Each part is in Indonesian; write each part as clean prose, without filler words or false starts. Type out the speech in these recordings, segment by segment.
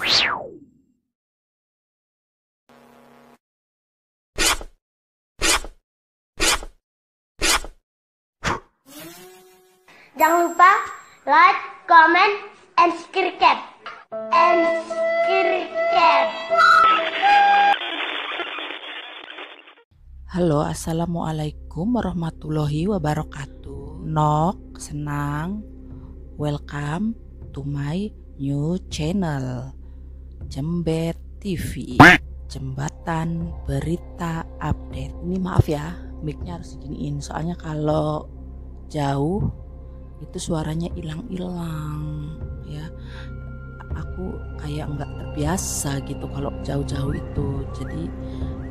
Jangan lupa like, comment, and subscribe. Halo, assalamualaikum warahmatullahi wabarakatuh. Nok, senang. Welcome to my new channel, Jembet TV, Jembatan Berita Update. Ini maaf ya, mic-nya harus diginiin, soalnya kalau jauh itu suaranya hilang-hilang ya. Aku kayak nggak terbiasa gitu kalau jauh-jauh itu, jadi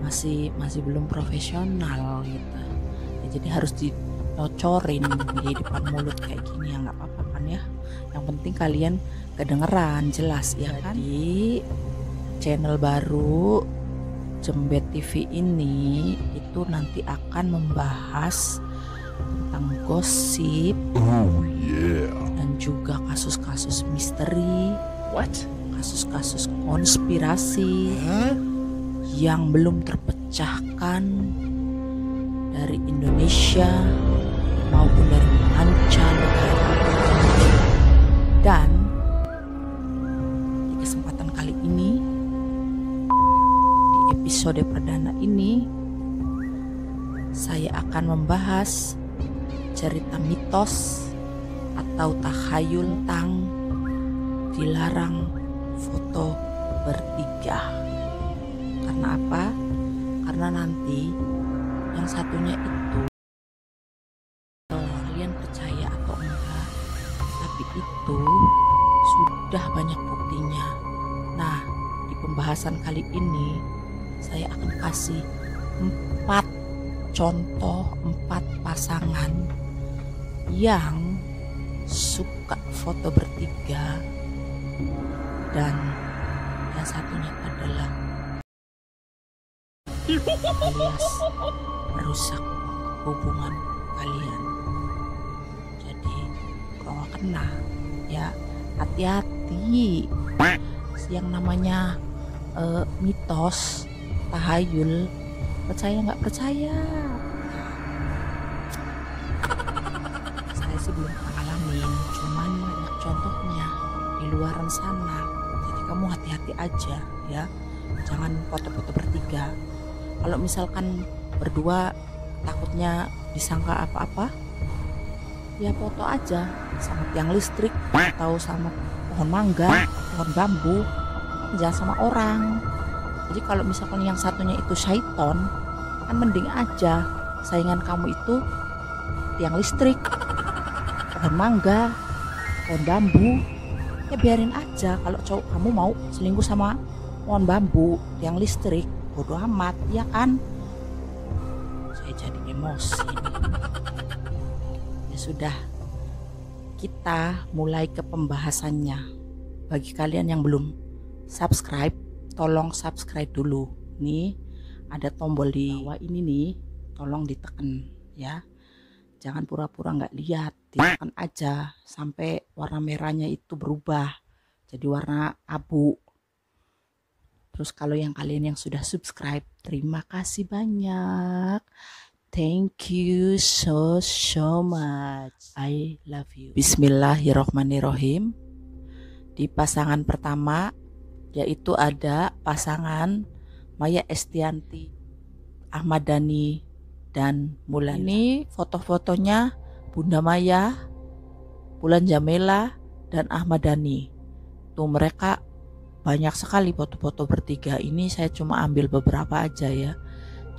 masih belum profesional gitu ya, jadi harus dinocorin di depan mulut kayak gini ya, nggak apa-apa kan ya, yang penting kalian kedengeran jelas ya kan. Di channel baru Jembet TV ini itu nanti akan membahas tentang gosip, dan juga kasus-kasus misteri, kasus-kasus konspirasi yang belum terpecahkan dari Indonesia maupun dari mancanegara. Dan di kesempatan kali ini, di episode perdana ini, saya akan membahas cerita mitos atau takhayul tentang dilarang foto bertiga. Karena apa? Karena nanti yang satunya itu, kalian percaya atau enggak, tapi itu sudah banyak buktinya. Nah, di pembahasan kali ini saya akan kasih 4 contoh, 4 pasangan yang suka foto bertiga, dan yang satunya adalah alias merusak hubungan kalian. Jadi kalau nggak kena ya hati-hati. Yang namanya mitos, tahayul, percaya nggak percaya, saya sih belum ngalamin, cuman banyak contohnya di luaran sana. Jadi kamu hati-hati aja ya, jangan foto-foto bertiga. Kalau misalkan berdua takutnya disangka apa-apa, ya foto aja sama tiang listrik atau sama pohon mangga, pohon bambu, jangan sama orang. Jadi kalau misalkan yang satunya itu syaiton, kan mending aja saingan kamu itu tiang listrik, pohon mangga, pohon bambu, ya biarin aja. Kalau cowok kamu mau selingkuh sama pohon bambu, tiang listrik, bodo amat ya kan. Saya jadi emosi. Ya sudah, kita mulai ke pembahasannya. Bagi kalian yang belum subscribe, tolong subscribe dulu. Nih ada tombol di bawah ini nih, tolong ditekan ya. Jangan pura-pura nggak lihat, ditekan aja sampai warna merahnya itu berubah jadi warna abu. Terus kalau yang kalian yang sudah subscribe, terima kasih banyak. Thank you so much. I love you. Bismillahirrohmanirrohim. Di pasangan pertama, yaitu ada pasangan Maya Estianty, Ahmad Dhani, dan Mulan. Ini foto-fotonya Bunda Maya, Mulan Jameela, dan Ahmad Dhani. Tuh mereka banyak sekali foto-foto bertiga. Ini saya cuma ambil beberapa aja ya.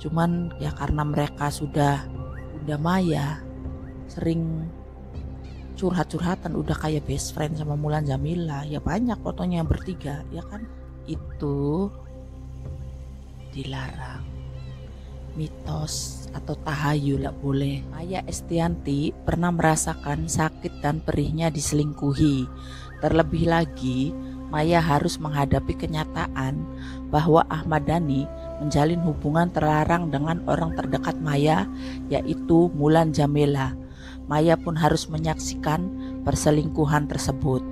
Cuman ya karena mereka sudah Bunda Maya sering curhat-curhatan, udah kayak best friend sama Mulan Jameela, ya banyak fotonya yang bertiga ya kan. Itu dilarang. Mitos atau tahayul gak boleh. Maya Estianty pernah merasakan sakit dan perihnya diselingkuhi. Terlebih lagi, Maya harus menghadapi kenyataan bahwa Ahmad Dhani menjalin hubungan terlarang dengan orang terdekat Maya, yaitu Mulan Jameela. Maya pun harus menyaksikan perselingkuhan tersebut.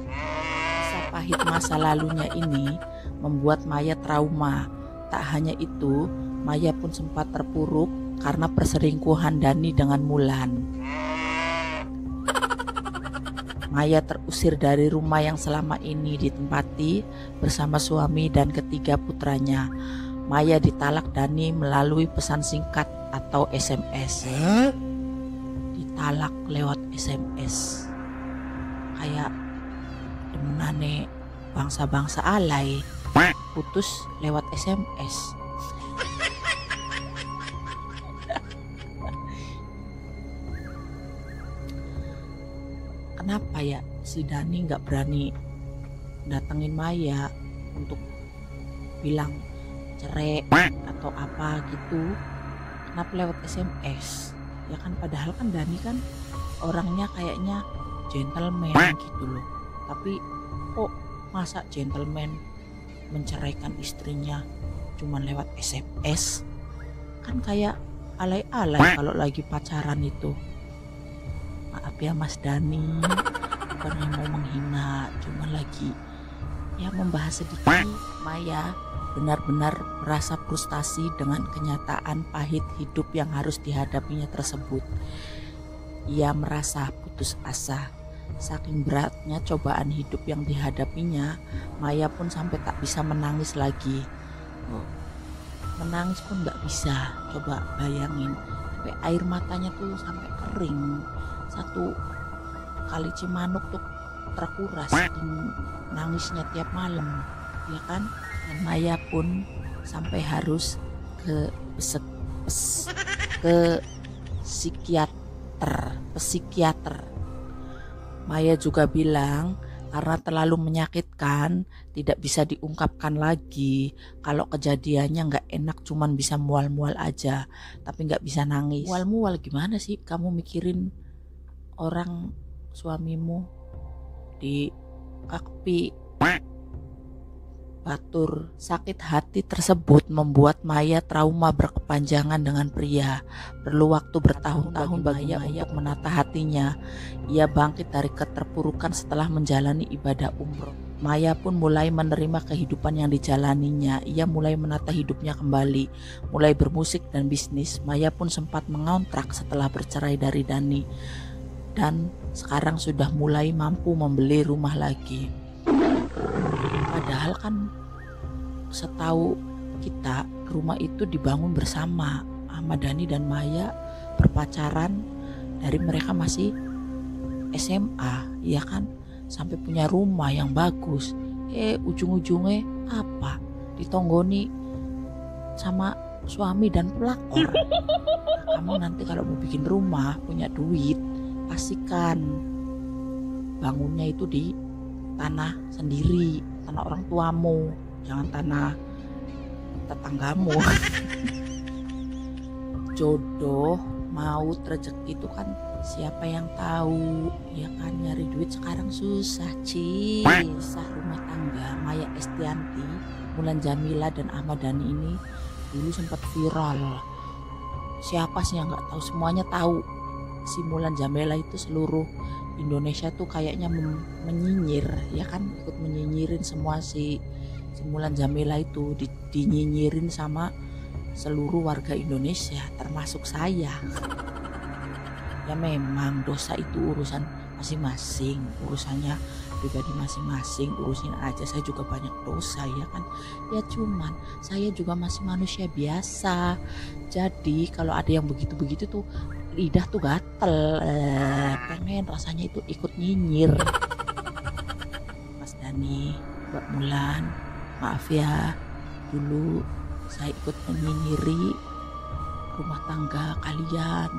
Kisah pahit masa lalunya ini membuat Maya trauma. Tak hanya itu, Maya pun sempat terpuruk karena perselingkuhan Dani dengan Mulan. Maya terusir dari rumah yang selama ini ditempati bersama suami dan ketiga putranya. Maya ditalak Dani melalui pesan singkat atau SMS. Ditalak lewat SMS. Kayak demenane bangsa-bangsa alay, putus lewat SMS. Kenapa ya si Dani nggak berani datengin Maya untuk bilang cerai atau apa gitu? Kenapa lewat SMS? Ya kan padahal kan Dani kan orangnya kayaknya gentleman gitu loh. Tapi kok masa gentleman menceraikan istrinya cuma lewat SMS? Kan kayak alay-alay kalau lagi pacaran itu. Maaf ya Mas Dani, bukan yang mau menghina, cuma lagi ya membahas sedikit. Maya benar-benar merasa frustasi dengan kenyataan pahit hidup yang harus dihadapinya tersebut. Ia merasa putus asa. Saking beratnya cobaan hidup yang dihadapinya, Maya pun sampai tak bisa menangis lagi. Menangis pun gak bisa, coba bayangin. Sampai air matanya tuh sampai kering. Satu kali Cimanuk tuh terkuras saking nangisnya tiap malam, ya kan? Dan Maya pun sampai harus ke psikiater. Maya juga bilang karena terlalu menyakitkan tidak bisa diungkapkan lagi. Kalau kejadiannya nggak enak cuman bisa mual-mual aja, tapi nggak bisa nangis. Mual-mual gimana sih? Kamu mikirin orang suamimu di kakpi batur. Sakit hati tersebut membuat Maya trauma berkepanjangan dengan pria. Perlu waktu bertahun-tahun bagi Maya untuk menata hatinya. Ia bangkit dari keterpurukan setelah menjalani ibadah umroh. Maya pun mulai menerima kehidupan yang dijalaninya. Ia mulai menata hidupnya kembali, mulai bermusik dan bisnis. Maya pun sempat mengontrak setelah bercerai dari Dani, dan sekarang sudah mulai mampu membeli rumah lagi. Padahal kan setahu kita rumah itu dibangun bersama. Ahmad Dhani dan Maya berpacaran dari mereka masih SMA, ya kan, sampai punya rumah yang bagus. Ujung-ujungnya apa? Ditonggoni sama suami dan pelakor. Kamu nanti kalau mau bikin rumah, punya duit, pastikan bangunnya itu di tanah sendiri, tanah orang tuamu, jangan tanah tetanggamu. Jodoh, maut, rezeki itu kan siapa yang tahu, ya kan? Nyari duit sekarang susah, Kisah rumah tangga Maya Estianty, Mulan Jamila dan Ahmad Dhani ini dulu sempat viral. Siapa sih yang nggak tahu? Semuanya tahu. Si Mulan Jamila itu seluruh Indonesia tuh kayaknya menyinyir, ya kan, ikut menyinyirin semua si Mulan Jamila itu dinyinyirin sama seluruh warga Indonesia termasuk saya. Ya memang dosa itu urusan masing-masing, urusannya pribadi masing-masing, urusin aja. Saya juga banyak dosa, ya kan, ya cuman saya juga masih manusia biasa. Jadi kalau ada yang begitu-begitu tuh lidah tuh gatel, pengen rasanya itu ikut nyinyir. Mas Dhani, Mbak Mulan, maaf ya, dulu saya ikut menyinyiri rumah tangga kalian,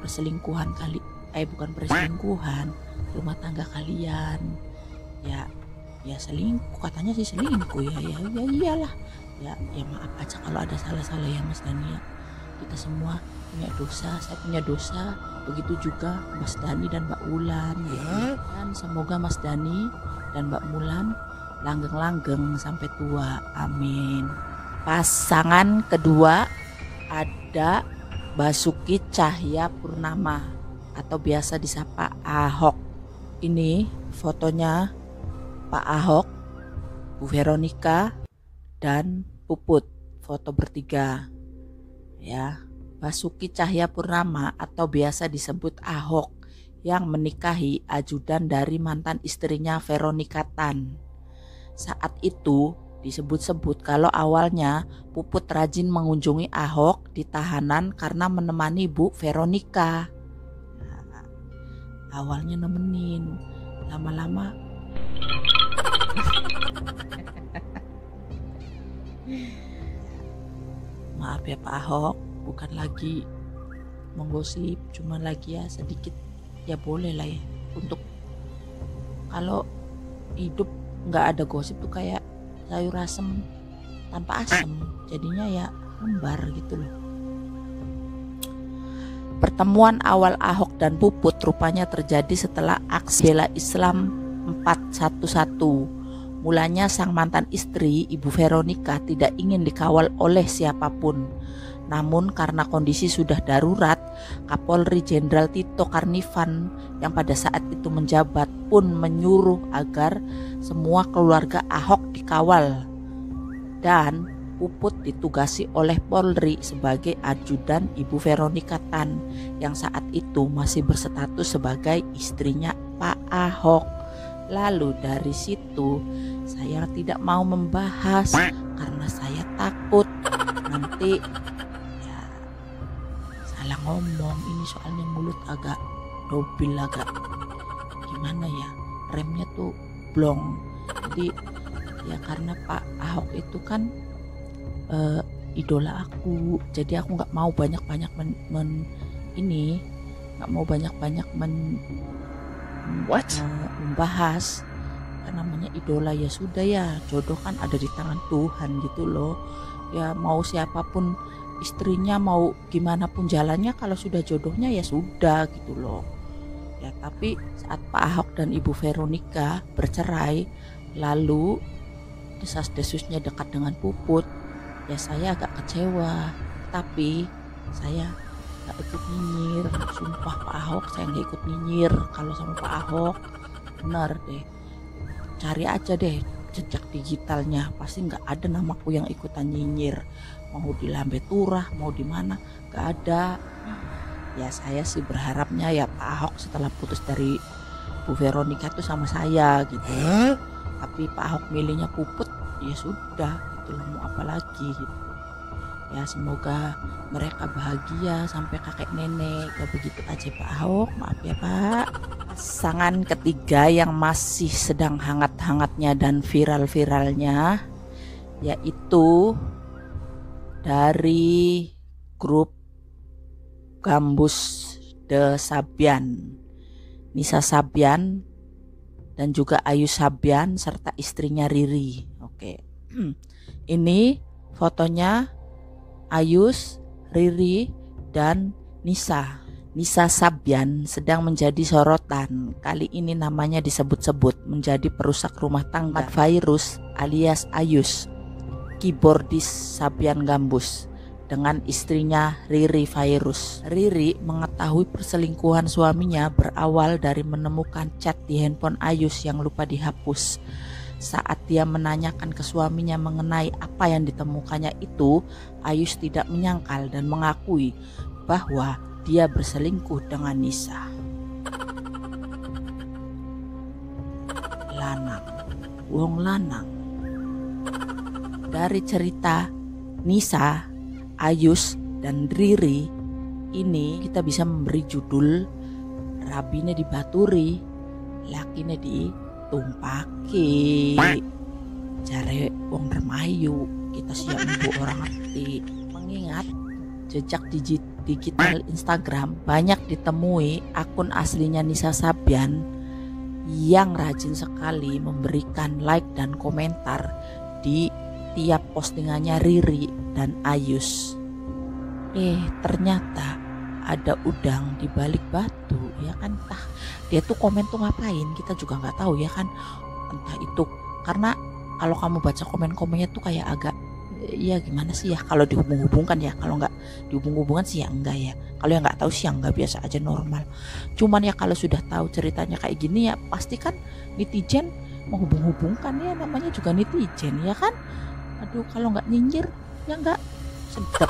perselingkuhan bukan perselingkuhan, rumah tangga kalian. Ya selingkuh, katanya sih selingkuh, ya iyalah. Ya maaf aja kalau ada salah-salah ya Mas Dhani ya. Kita semua punya dosa, saya punya dosa, begitu juga Mas Dhani dan Mbak Mulan, ya. Dan semoga Mas Dhani dan Mbak Mulan langgeng-langgeng sampai tua, amin. Pasangan kedua ada Basuki Cahayapurnama atau biasa disapa Ahok. Ini fotonya Pak Ahok, Bu Veronica, dan Puput, foto bertiga. Ya, Basuki Cahayapurnama atau biasa disebut Ahok yang menikahi ajudan dari mantan istrinya Veronica Tan. Saat itu disebut-sebut kalau awalnya Puput rajin mengunjungi Ahok di tahanan karena menemani Bu Veronica. Nah, awalnya nemenin, lama-lama maaf ya Pak Ahok, bukan lagi menggosip, cuma lagi ya sedikit ya boleh lah ya, untuk kalau hidup nggak ada gosip tuh kayak sayur asem tanpa asem, jadinya ya lembar gitu loh. Pertemuan awal Ahok dan Puput rupanya terjadi setelah aksi bela Islam 411. Mulanya sang mantan istri, Ibu Veronica, tidak ingin dikawal oleh siapapun. Namun karena kondisi sudah darurat, Kapolri Jenderal Tito Karnavian yang pada saat itu menjabat pun menyuruh agar semua keluarga Ahok dikawal. Dan Puput ditugasi oleh Polri sebagai ajudan Ibu Veronica Tan yang saat itu masih berstatus sebagai istrinya Pak Ahok. Lalu dari situ saya tidak mau membahas karena saya takut nanti ya salah ngomong. Ini soalnya mulut agak dobil, agak gimana ya, remnya tuh blong. Jadi ya karena Pak Ahok itu kan idola aku, jadi aku nggak mau banyak-banyak membahas. Kan namanya idola, ya sudah ya, jodoh kan ada di tangan Tuhan gitu loh. Ya mau siapapun istrinya, mau gimana pun jalannya, kalau sudah jodohnya ya sudah gitu loh. Ya tapi saat Pak Ahok dan Ibu Veronica bercerai, lalu desas-desusnya dekat dengan Puput, ya saya agak kecewa. Tapi saya gak ikut nyinyir, sumpah Pak Ahok saya gak ikut nyinyir. Kalau sama Pak Ahok bener deh, cari aja deh jejak digitalnya, pasti nggak ada namaku yang ikutan nyinyir, mau di Lambe Turah, mau di mana, nggak ada. Ya saya sih berharapnya ya Pak Ahok setelah putus dari Bu Veronica itu sama saya gitu. Tapi Pak Ahok milihnya Puput, ya sudah gitu loh, mau apa lagi gitu. Ya semoga mereka bahagia sampai kakek nenek. Ya begitu aja Pak Ahok, maaf ya Pak. Pasangan ketiga yang masih sedang hangat-hangatnya dan viral-viralnya yaitu dari grup Gambus The Sabian, Nisa Sabian dan juga Ayu Sabian serta istrinya Riri. Oke. Ini fotonya Ayus, Riri, dan Nisa. Nisa Sabian sedang menjadi sorotan. Kali ini namanya disebut-sebut menjadi perusak rumah tangga virus alias Ayus, keyboardis Sabian Gambus, dengan istrinya Riri Virus. Riri mengetahui perselingkuhan suaminya berawal dari menemukan chat di handphone Ayus yang lupa dihapus. Saat dia menanyakan ke suaminya mengenai apa yang ditemukannya itu, Ayus tidak menyangkal dan mengakui bahwa dia berselingkuh dengan Nisa. Lanang, wong lanang. Dari cerita Nisa, Ayus, dan Riri ini kita bisa memberi judul rabine dibaturi, lakine ditumpaki. Jare wong remayu, kita siap mbu orang ngerti. Mengingat jejak digital Instagram banyak ditemui akun aslinya Nisa Sabian yang rajin sekali memberikan like dan komentar di tiap postingannya Riri dan Ayus. Ternyata ada udang di balik batu, ya kan? Entah dia tuh komen tuh ngapain, kita juga nggak tahu ya kan. Entah itu karena kalau kamu baca komen-komennya tuh kayak agak ya gimana sih ya, kalau dihubung-hubungkan ya, kalau nggak dihubung-hubungan sih ya enggak ya, kalau yang nggak tahu sih ya enggak, biasa aja normal. Cuman ya kalau sudah tahu ceritanya kayak gini ya pasti kan netizen menghubung-hubungkan, ya namanya juga netizen ya kan. Aduh, kalau nggak nyinyir ya nggak sedap.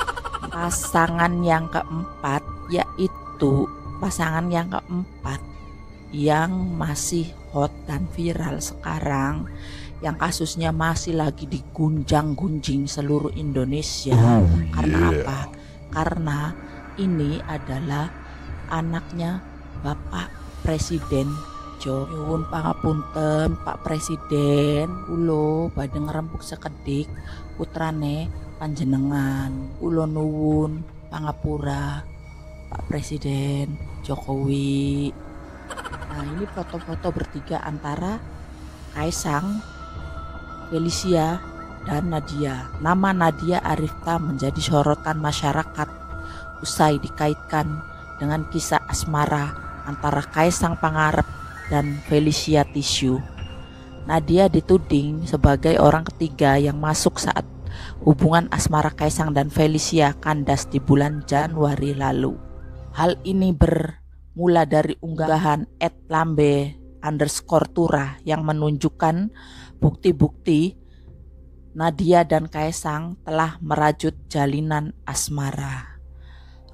Pasangan yang keempat yaitu yang masih hot dan viral sekarang, yang kasusnya masih lagi digunjang-gunjing seluruh Indonesia. Karena apa? Karena ini adalah anaknya Bapak Presiden Nyuwun pangapunten Pak Presiden, kula badhe ngrempuk sekedhik putrane panjenengan. Kula nuwun pangapura Pak Presiden Jokowi. Nah, ini foto-foto bertiga antara Kaisang, Felicia, dan Nadia. Nama Nadia Arifta menjadi sorotan masyarakat usai dikaitkan dengan kisah asmara antara Kaisang Pangarep dan Felicia Tisu. Nadia dituding sebagai orang ketiga yang masuk saat hubungan asmara Kaisang dan Felicia kandas di bulan Januari lalu. Hal ini bermula dari unggahan @lambe_tura yang menunjukkan bukti-bukti Nadia dan Kaisang telah merajut jalinan asmara.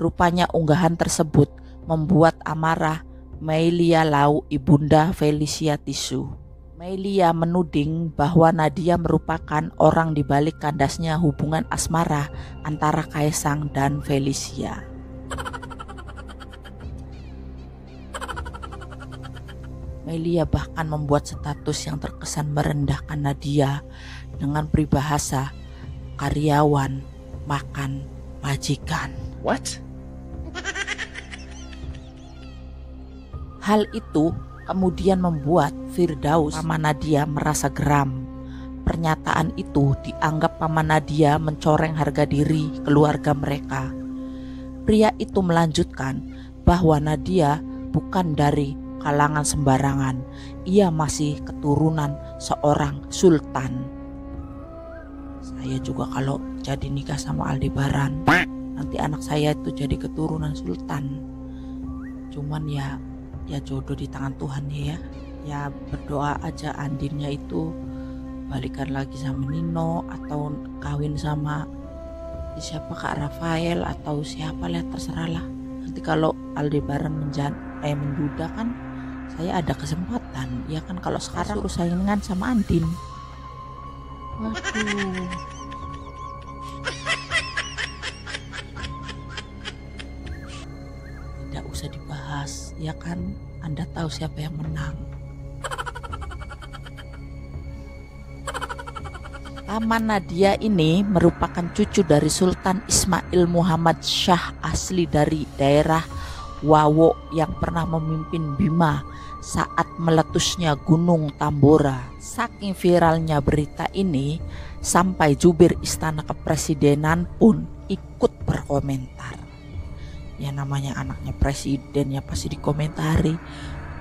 Rupanya unggahan tersebut membuat amarah Meilia Lau, ibunda Felicia Tisu. Meilia menuding bahwa Nadia merupakan orang di balik kandasnya hubungan asmara antara Kaisang dan Felicia. Meilia bahkan membuat status yang terkesan merendahkan Nadia dengan peribahasa karyawan makan majikan. What? Hal itu kemudian membuat Firdaus, paman Nadia, merasa geram. Pernyataan itu dianggap paman Nadia mencoreng harga diri keluarga mereka. Pria itu melanjutkan bahwa Nadia bukan dari kalangan sembarangan. Ia masih keturunan seorang sultan. Saya juga kalau jadi nikah sama Aldebaran, nanti anak saya itu jadi keturunan sultan. Cuman ya jodoh di tangan Tuhan ya. Ya berdoa aja Andinnya itu balikan lagi sama Nino atau kawin sama siapa, Kak Rafael atau siapa lah, terserah lah. Nanti kalau Aldebaran menduda kan saya ada kesempatan ya kan. Kalau sekarang suruh saingan sama Andin, waduh. Tidak usah dibahas ya kan, Anda tahu siapa yang menang. Paman Nadia ini merupakan cucu dari Sultan Ismail Muhammad Shah, asli dari daerah Wawo yang pernah memimpin Bima saat meletusnya Gunung Tambora. Saking viralnya berita ini sampai jubir istana kepresidenan pun ikut berkomentar. Ya namanya anaknya presiden ya pasti dikomentari.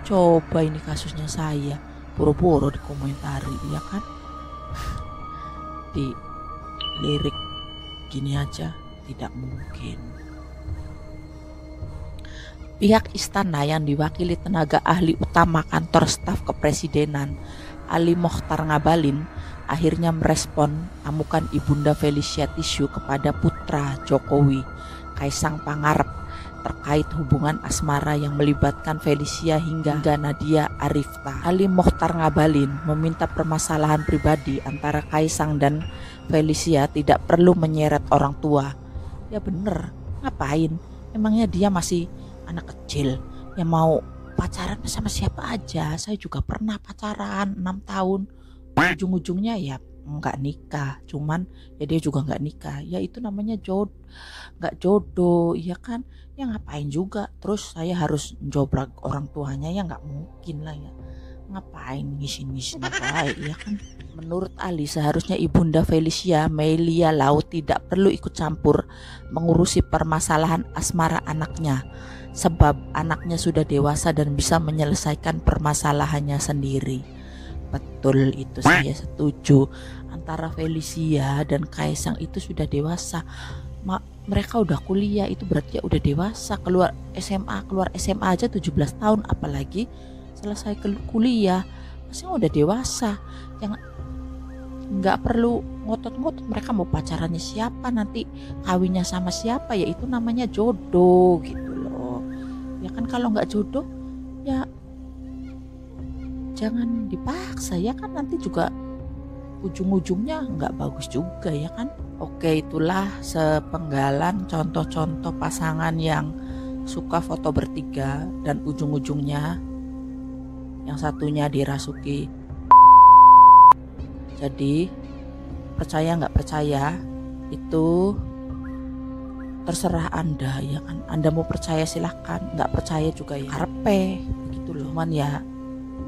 Coba ini kasusnya saya, boro-boro dikomentari ya kan. Di lirik gini aja tidak mungkin. Pihak istana yang diwakili tenaga ahli utama kantor staf kepresidenan Ali Mokhtar Ngabalin akhirnya merespon amukan ibunda Felicia Tisu kepada putra Jokowi, Kaisang Pangarep, terkait hubungan asmara yang melibatkan Felicia hingga Nadia Arifta. Ali Mokhtar Ngabalin meminta permasalahan pribadi antara Kaisang dan Felicia tidak perlu menyeret orang tua. Ya bener, ngapain? Emangnya dia masih anak kecil yang mau pacaran sama siapa aja. Saya juga pernah pacaran 6 tahun, ujung-ujungnya ya nggak nikah. Cuman ya dia juga nggak nikah, ya itu namanya nggak jodoh ya kan. Ya ngapain juga terus saya harus jobrak orang tuanya, ya nggak mungkin lah ya. Ngapain ngisi-ngisi baik ya kan. Menurut Ali seharusnya ibunda Felicia, Meilia Lau, tidak perlu ikut campur mengurusi permasalahan asmara anaknya, sebab anaknya sudah dewasa dan bisa menyelesaikan permasalahannya sendiri. Betul, itu saya setuju. Antara Felicia dan Kaisang itu sudah dewasa. Mereka udah kuliah, itu berarti ya udah dewasa. Keluar SMA aja 17 tahun, apalagi selesai kuliah. Masih udah dewasa, yang nggak perlu ngotot-ngotot mereka mau pacarannya siapa, nanti kawinnya sama siapa, ya itu namanya jodoh gitu loh. Ya kan kalau nggak jodoh ya jangan dipaksa, ya kan nanti juga ujung-ujungnya nggak bagus juga, ya kan. Oke, itulah sepenggalan contoh-contoh pasangan yang suka foto bertiga dan ujung-ujungnya yang satunya dirasuki. Jadi percaya nggak percaya itu terserah Anda, ya kan. Anda mau percaya silahkan, nggak percaya juga ya karepe begitu loh. Man ya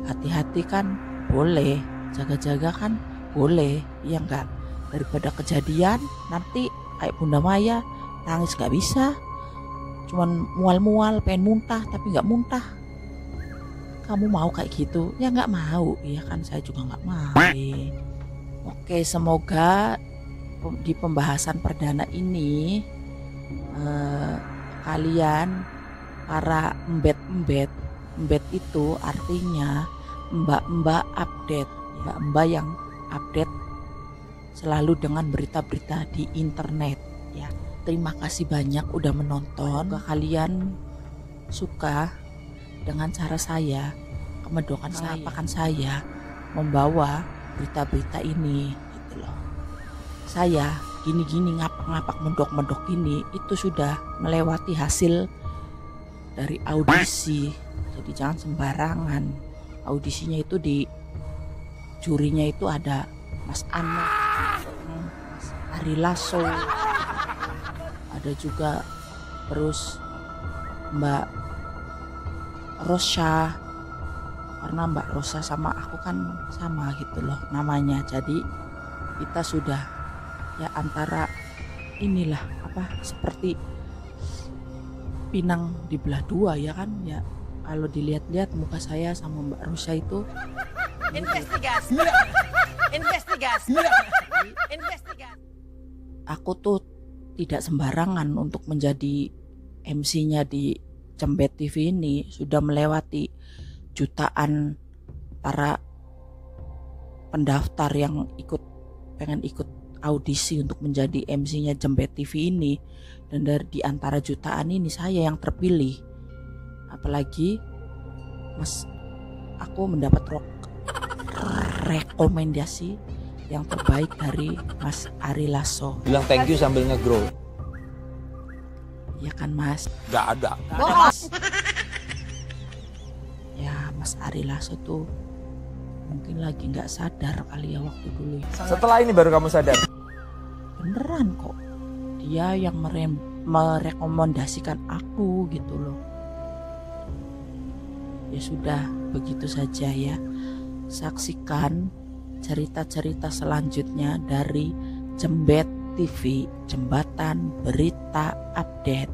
hati-hati kan boleh, jaga-jaga kan boleh, ya enggak. Daripada kejadian nanti kayak Bunda Maya nangis nggak bisa, cuman mual-mual pengen muntah tapi nggak muntah. Kamu mau kayak gitu? Ya nggak mau, ya kan, saya juga nggak mau. Oke, semoga di pembahasan perdana ini kalian para embet itu artinya mbak-mbak update, mbak-mbak yang update selalu dengan berita-berita di internet ya. Terima kasih banyak udah menonton. Semoga kalian suka dengan cara saya, kemedokan saya membawa berita-berita ini gitu loh. Saya gini-gini ngapak-ngapak mendok-mendok gini itu sudah melewati hasil dari audisi. Jadi jangan sembarangan. Audisinya itu di jurinya itu ada Mas Ana, Mas Ari Lasso, ada juga terus Mbak Rosa, karena Mbak Rosa sama aku kan sama gitu loh namanya. Jadi kita sudah ya antara inilah seperti pinang di belah dua, ya kan. Ya kalau dilihat-lihat muka saya sama Mbak Rosa itu investigasi. Aku tuh tidak sembarangan untuk menjadi MC-nya di Cembet TV ini. Sudah melewati jutaan para pendaftar yang pengen ikut audisi untuk menjadi MC-nya Cembet TV ini, dan di antara jutaan ini saya yang terpilih. Apalagi aku mendapat rekomendasi yang terbaik dari Mas Ari Lasso. Bilang thank you sambil nge-grow. Ya kan Mas? Gak ada. Mas. Ya Mas Ari Lasso tuh mungkin lagi nggak sadar kali ya waktu dulu. Setelah ini baru kamu sadar? Beneran kok. Dia yang merekomendasikan aku gitu loh. Ya sudah, begitu saja ya. Saksikan cerita-cerita selanjutnya dari Cembet TV, Jembatan Berita Update.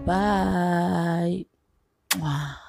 Bye. Wah.